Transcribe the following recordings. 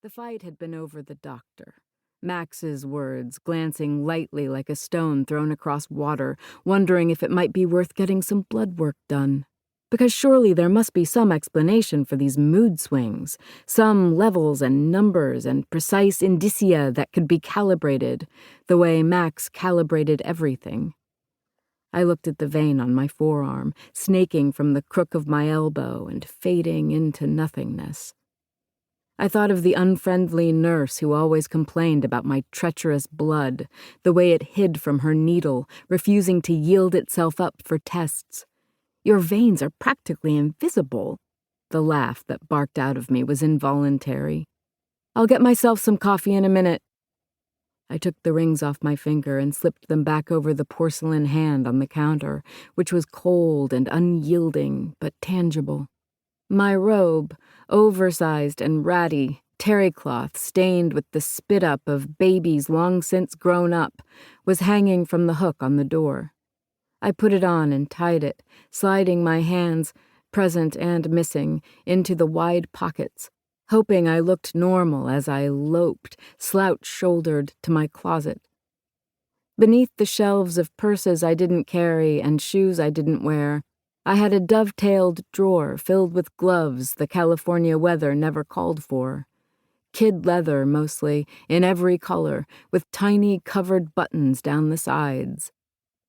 The fight had been over the doctor. Max's words, glancing lightly like a stone thrown across water, wondering if it might be worth getting some blood work done. Because surely there must be some explanation for these mood swings, some levels and numbers and precise indicia that could be calibrated, the way Max calibrated everything. I looked at the vein on my forearm, snaking from the crook of my elbow and fading into nothingness. I thought of the unfriendly nurse who always complained about my treacherous blood, the way it hid from her needle, refusing to yield itself up for tests. "Your veins are practically invisible." The laugh that barked out of me was involuntary. "I'll get myself some coffee in a minute." I took the rings off my finger and slipped them back over the porcelain hand on the counter, which was cold and unyielding but tangible. My robe, oversized and ratty, terry cloth stained with the spit-up of babies long since grown up, was hanging from the hook on the door. I put it on and tied it, sliding my hands, present and missing, into the wide pockets, hoping I looked normal as I loped, slouch-shouldered, to my closet. Beneath the shelves of purses I didn't carry and shoes I didn't wear, I had a dovetailed drawer filled with gloves the California weather never called for. Kid leather, mostly, in every color, with tiny covered buttons down the sides.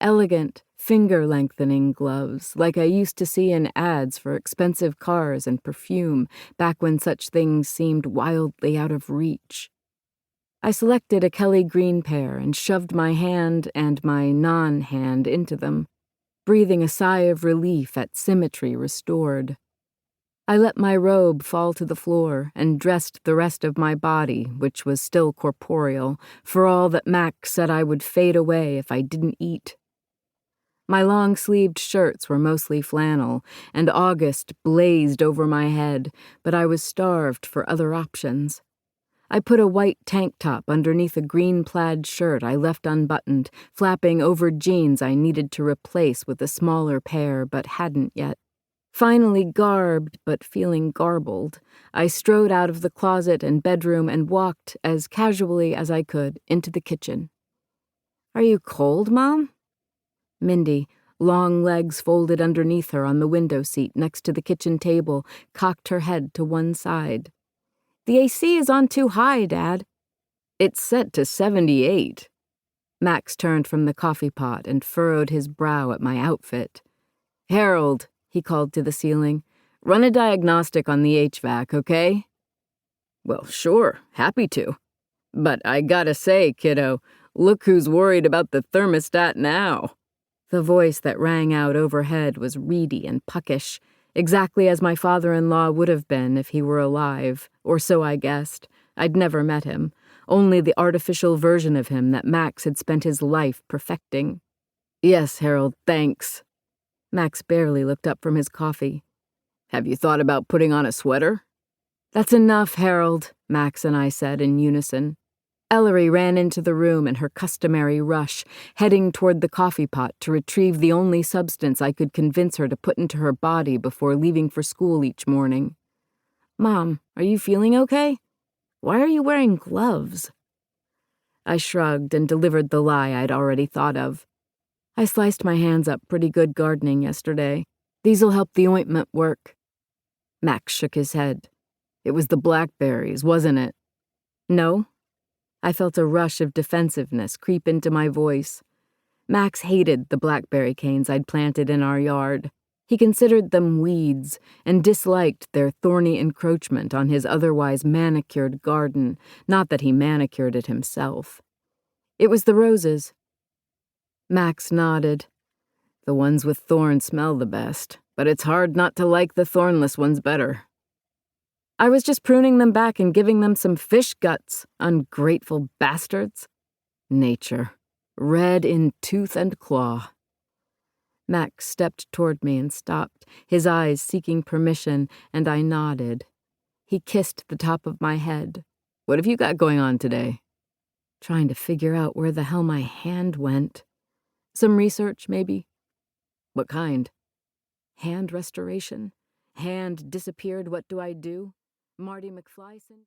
Elegant, finger-lengthening gloves, like I used to see in ads for expensive cars and perfume, back when such things seemed wildly out of reach. I selected a Kelly green pair and shoved my hand and my non-hand into them, breathing a sigh of relief at symmetry restored. I let my robe fall to the floor and dressed the rest of my body, which was still corporeal, for all that Max said I would fade away if I didn't eat. My long-sleeved shirts were mostly flannel, and August blazed over my head, but I was starved for other options. I put a white tank top underneath a green plaid shirt I left unbuttoned, flapping over jeans I needed to replace with a smaller pair but hadn't yet. Finally garbed but feeling garbled, I strode out of the closet and bedroom and walked, as casually as I could, into the kitchen. "Are you cold, Mom?" Mindy, long legs folded underneath her on the window seat next to the kitchen table, cocked her head to one side. "The AC is on too high, Dad." "It's set to 78. Max turned from the coffee pot and furrowed his brow at my outfit. "Harold," he called to the ceiling, "run a diagnostic on the HVAC, okay?" "Well, sure, happy to. But I gotta say, kiddo, look who's worried about the thermostat now." The voice that rang out overhead was reedy and puckish, exactly as my father-in-law would have been if he were alive, or so I guessed. I'd never met him, only the artificial version of him that Max had spent his life perfecting. "Yes, Harold, thanks." Max barely looked up from his coffee. "Have you thought about putting on a sweater?" "That's enough, Harold," Max and I said in unison. Ellery ran into the room in her customary rush, heading toward the coffee pot to retrieve the only substance I could convince her to put into her body before leaving for school each morning. "Mom, are you feeling okay? Why are you wearing gloves?" I shrugged and delivered the lie I'd already thought of. "I sliced my hands up pretty good gardening yesterday. These'll help the ointment work." Max shook his head. "It was the blackberries, wasn't it?" "No." I felt a rush of defensiveness creep into my voice. Max hated the blackberry canes I'd planted in our yard. He considered them weeds and disliked their thorny encroachment on his otherwise manicured garden, not that he manicured it himself. "It was the roses." Max nodded. "The ones with thorns smell the best, but it's hard not to like the thornless ones better." "I was just pruning them back and giving them some fish guts, ungrateful bastards." Nature, red in tooth and claw. Max stepped toward me and stopped, his eyes seeking permission, and I nodded. He kissed the top of my head. "What have you got going on today?" Trying to figure out where the hell my hand went. "Some research, maybe." "What kind?" "Hand restoration. Hand disappeared, what do I do? Marty McFly syndrome?"